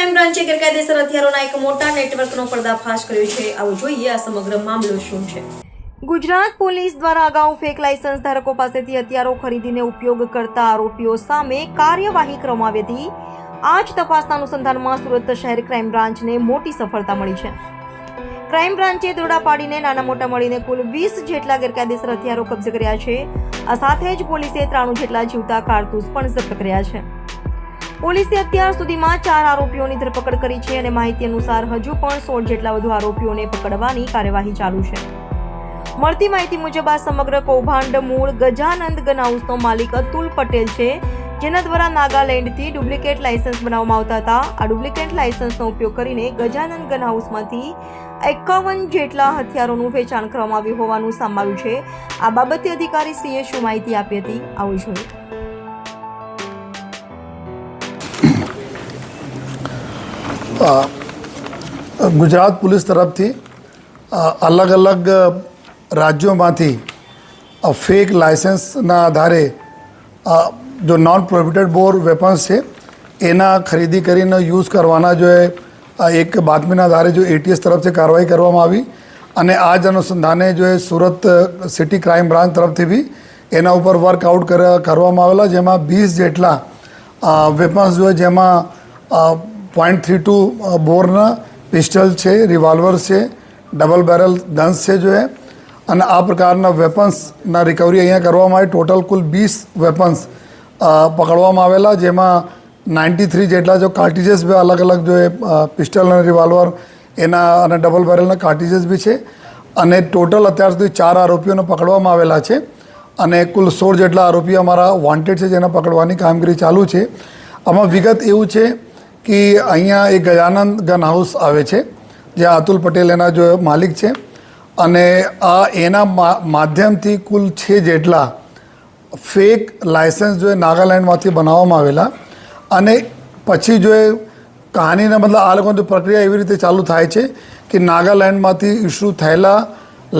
Crime બ્રાન્ચે ગેરકાયદેસર હથિયારોના એક મોટા નેટવર્કનો પર્દાફાશ કર્યો છે। આવો જોઈએ આ સમગ્ર મામલો શું છે। ગુજરાત પોલીસ દ્વારા અગાઉ ફેક લાયસન્સ ધારકો પાસેથી હથિયારો ખરીદીને ઉપયોગ કરતા આરોપીઓ સામે કાર્યવાહી કરવામાં આવી હતી। આ જ તપાસના અનુસંધાનમાં સુરત શહેર ક્રાઇમ બ્રાન્ચને મોટી સફળતા મળી છે। ક્રાઇમ બ્રાન્ચે દરોડા પાડીને નાના મોટા મળીને કુલ 20 જેટલા ગેરકાયદેસર હથિયારો કબજે કર્યા છે। આ સાથે જ પોલીસે 93 જેટલા જીવતા કારતૂસ પણ જપ્ત કર્યા છે। પોલીસે અત્યાર સુધીમાં 4 આરોપીઓની ધરપકડ કરી છે અને માહિતી અનુસાર હજુ પણ 16 જેટલા વધુ આરોપીઓને પકડવાની કાર્યવાહી ચાલુ છે। મળતી માહિતી મુજબ આ સમગ્ર કૌભાંડ મૂળ ગજાનંદ ગન હાઉસનો માલિક અતુલ પટેલ છે, જેના દ્વારા નાગાલેન્ડથી ડુપ્લિકેટ લાયસન્સ બનાવવામાં આવતા હતા। આ ડુપ્લિકેટ લાયસન્સનો ઉપયોગ કરીને ગજાનંદ ગન હાઉસમાંથી 51 જેટલા હથિયારોનું વેચાણ કરવામાં આવ્યું હોવાનું સામે આવ્યું છે। આ બાબતે અધિકારીશ્રીએ શું માહિતી આપી હતી, આવું જોઈએ। गुजरात पुलिस तरफ थी अलग अलग राज्यों में फेक लाइसेंस आधारे जो नॉन प्रोहिबिटेड बोर वेपन्स है एना खरीदी करीने यूज़ करवाना जो है एक बातमी आधारे जो ATS तरफ से कार्रवाई करवामां आवी अने आज अनुसंधाने जो है सूरत सिटी क्राइम ब्रांच तरफ थी भी एना उपर वर्कआउट करवामां आवेला, जेमां 20 जेटला वेपन्स जो है जेमां .32 बोरना पिस्टल है, रिवॉल्वर है, डबल बैरल गन्स है जो है અને આ પ્રકારના વેપન્સના રિકવરી અહીંયા કરવામાં આવી। ટોટલ કુલ 20 વેપન્સ પકડવામાં આવેલા, જેમાં 93 જેટલા જો કાર્ટિजेस બી અલગ અલગ જો પિસ્ટલ અને રિવોલ્વર એના અને ડબલ બેરલના કાર્ટિजेस બી છે અને ટોટલ અત્યાર સુધી 4 આરોપીઓને પકડવામાં આવેલા છે અને કુલ 16 જેટલા આરોપીઓ અમારા વોન્ટેડ છે, જેને પકડવાની કામગીરી ચાલુ છે। આમાં વિગત એવું છે કે અહીંયા એક ગજાનંદ ગન હાઉસ આવે છે, જ્યાં અતુલ પટેલ એના જો માલિક છે અને આ એના માધ્યમથી કુલ 6 જેટલા ફેક લાયસન્સ જો નાગાલેન્ડમાંથી બનાવવામાં આવેલા અને પછી જો કહાનીના મતલબ આ લોકોની પ્રક્રિયા એવી રીતે ચાલુ થાય છે કે નાગાલેન્ડમાંથી ઇસ્યુ થયેલા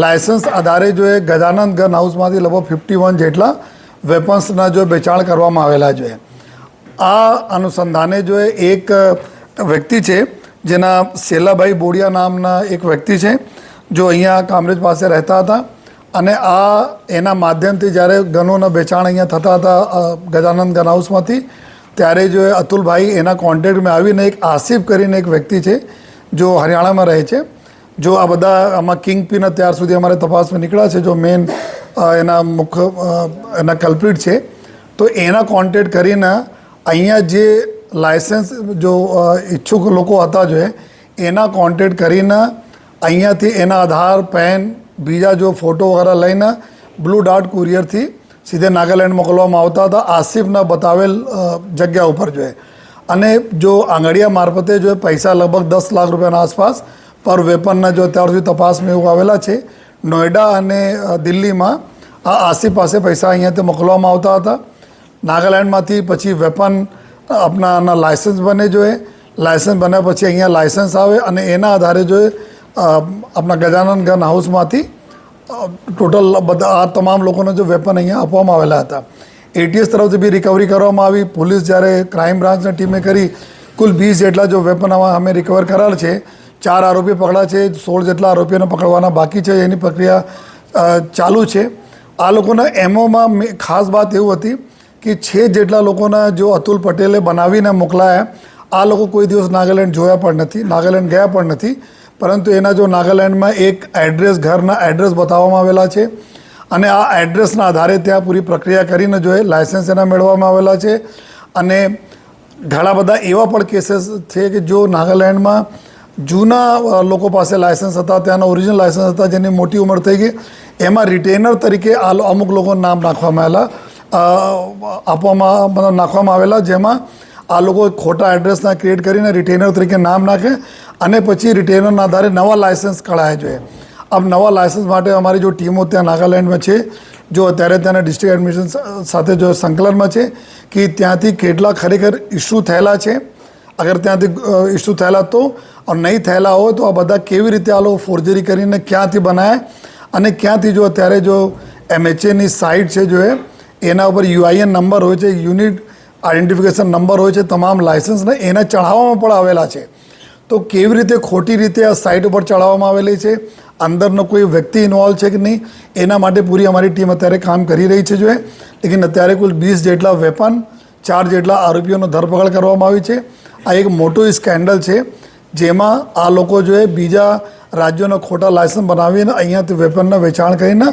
લાયસન્સ આધારે જો ગજાનંદ ગન હાઉસમાંથી લગભગ 51 જેટલા વેપન્સના જો વેચાણ કરવામાં આવેલા છે। આ અનુસંધાને જો એક વ્યક્તિ છે જેના સેલાભાઈ બોડિયા નામના એક વ્યક્તિ છે, जो अँ कामरेज पास रहता था અને આ એના માધ્યમથી જ્યારે ગનોના વેચાણ અહીંયા થતા હતા ગજાનંદ ગન હાઉસમાંથી, ત્યારે જો અતુલભાઈ એના કોન્ટેક્ટમાં આવીને એક આસિફ કરીને એક વ્યક્તિ છે જો હરિયાણામાં રહે છે, જો આ બધા આમાં કિંગ પિન અત્યાર સુધી અમારે તપાસમાં નીકળ્યા છે, જો મેન એના મુખ્ય એના કલ્પ્રિટ છે, તો એના કોન્ટેક્ટ કરીને અહીંયા જે લાયસન્સ જો ઈચ્છુક લોકો હતા જો એના કોન્ટેક્ટ કરીને અહીંયાથી એના આધાર પેન બીજા જો ફોટો વગેરે લઈને બ્લુ ડાર્ટ કુરિયરથી સીધે નાગાલેન્ડ મોકલવામાં આવતા હતા આસિફના બતાવેલ જગ્યા ઉપર જો અને જો આંગળીયા મારફતે જો પૈસા લગભગ 10 લાખ રૂપિયાના આસપાસ પર વેપનના જો અત્યાર સુધી તપાસમાં એવું આવેલા છે। નોઈડા અને દિલ્હીમાં આ આસિફ પાસે પૈસા અહીંયાથી મોકલવામાં આવતા હતા। નાગાલેન્ડમાંથી પછી વેપન આપણાના લાયસન્સ બને જો લાયસન્સ બન્યા પછી અહીંયા લાયસન્સ આવે અને એના આધારે જો अपना गजानंद गन हाउस में टोटल बदा आ तमाम लोगों ने जो वेपन अँ आपवामां आवेला था। ATS तरफ से भी रिकवरी करवामां आवी। पुलिस जयरे क्राइम ब्रांच ने टीमें करी कुल 20 जेटला जो वेपन हमें रिकवर करेल है। 4 आरोपी पकड़ा है, 16 जेटला आरोपीओ ने पकड़वाना बाकी है, एनी प्रक्रिया चालू है। आ लोकोना एमओ में खास बात एवं हती कि 6 जेटला लोकोना जो अतुल पटेले बनावीने मोकलाया, आ लोको कोई दिवस नागालेंड जोया पण नथी, नागालेंड गया पण नथी, परंतु एना जो नागालेंड में एक एड्रेस घरना एड्रेस बताववामां आवेला छे अने आ एड्रेसना आधारे त्यां पूरी प्रक्रिया करीने जो लायसन्स एना मेळववामां आवेला छे। अने घणा बधा एवा पण केसेस छे कि जो नागालेंड में जूना लोको पासे लायसन्स हता, त्याना ओरिजिनल लायसन्स हता, जेनी मोटी उमर थई गई, एमां रिटेनर तरीके अमुक लोकोना नाम नाखवामां आवेला आपवामां मतलब नाखवामां आवेला, जेमां आ लोग खोटा एड्रेसना क्रिएट करीने रिटेनर तरीके नाम नाखे અને પછી રિટેનરના આધારે નવા લાયસન્સ કઢાય જોઈએ। अब નવા લાયસન્સ માટે અમારી જો ટીમો ત્યાં નાગાલેન્ડમાં છે, જો અત્યારે ત્યાંના ડિસ્ટ્રિક્ટ એડમિનિસ્ટ્રેશન સાથે જો સંકલનમાં છે કે ત્યાંથી કેટલા ખરેખર ઇસ્યુ થયેલા છે, અગર ત્યાંથી ઇસ્યુ થયેલા તો और નહીં થયેલા હોય તો આ બધા કેવી રીતે આ લોકો ફોર્જરી કરીને ક્યાંથી બનાવે અને ક્યાંથી જો અત્યારે જો MHAની સાઇટ છે જો એના ઉપર UIN નંબર હોય છે, યુનિટ આઈડેન્ટિફિકેશન નંબર હોય છે, તમામ લાયસન્સને એના ચઢાવવામાં પણ આવેલા છે. તો કેવી રીતે ખોટી રીતે આ સાઇટ ઉપર ચડાવવામાં આવેલી છે, અંદરનો કોઈ વ્યક્તિ ઇન્વોલ્વ છે કે નહીં, એના માટે પૂરી અમારી ટીમ અત્યારે કામ કરી રહી છે. જોઈએ લેકિન અત્યારે કુલ 20 જેટલા વેપન, 4 જેટલા આરોપીઓનો ધરપકડ કરવામાં આવી છે. આ એક મોટું સ્કેન્ડલ છે જેમાં આ લોકો જોઈએ બીજા રાજ્યોના ખોટા લાયસન્સ બનાવીને અહીંયાથી વેપનના વેચાણ કરીને